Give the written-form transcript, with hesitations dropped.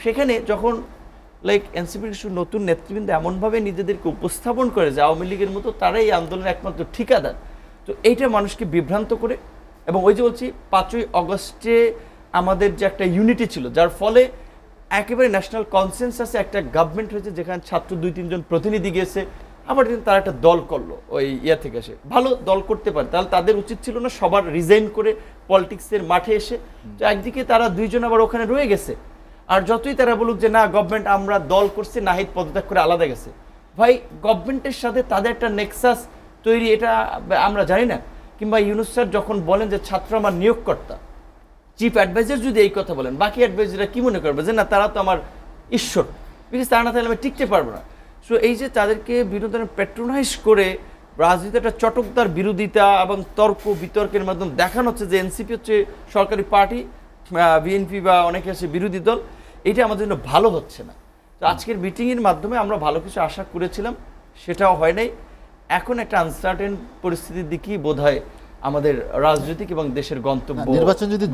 সেখানে যখন লাইক এনসিপির কিছু নতুন নেতৃবৃন্দ এমনভাবে নিজেদেরকে উপস্থাপন করে যে আওয়ামী লীগের মতো তারাই এই আন্দোলনের একমাত্র ঠিকাদার, তো এইটা মানুষকে বিভ্রান্ত করে। এবং ওই যে বলছি 5ই অগস্টে আমাদের যে একটা ইউনিটি ছিল, যার ফলে একেবারে ন্যাশনাল কনসেনসাসে একটা গভর্নমেন্ট হয়েছে, যেখানে ছাত্র 2-3 জন প্রতিনিধি গিয়েছে, আবার কিন্তু তারা একটা দল করলো ওই ইয়া থেকে এসে, ভালো দল করতে পারে, তাহলে তাদের উচিত ছিল না সবার রিজাইন করে পলিটিক্সের মাঠে এসে? তো একদিকে তারা 2 জন আবার ওখানে রয়ে গেছে, আর যতই তারা বলুক যে না গভর্নমেন্ট আমরা দল করছি, নাহিদ পদত্যাগ করে আলাদা গেছে, ভাই গভর্নমেন্টের সাথে তাদের একটা নেক্সাস তৈরি, এটা আমরা জানি না। কিংবা ইউনূস স্যার যখন বলেন যে ছাত্র আমার নিয়োগকর্তা, চিফ অ্যাডভাইজার যদি এই কথা বলেন, বাকি অ্যাডভাইজাররা কি মনে করবে যে না তারা তো আমার ঈশ্বর, বিকজ তারা না থাকলে আমি টিকতে পারবো না। সো এই যে তাদেরকে বিভিন্ন ধরনের প্যাট্রোনাইজ করে রাজনীতি একটা চটকদার বিরোধিতা এবং তর্ক বিতর্কের মাধ্যমে দেখানো হচ্ছে যে এনসিপি হচ্ছে সরকারি পার্টি, বিএনপি বা অনেকে আছে বিরোধী দল, এটা আমাদের জন্য ভালো হচ্ছে না। তো আজকের মিটিংয়ের মাধ্যমে আমরা ভালো কিছু আশা করেছিলাম, সেটাও হয় নাই। এখন একটা আনসার্টেন পরিস্থিতির দিকেই বোধহয় আমাদের রাজনৈতিক এবং দেশের গন্তব্য। নির্বাচন যদি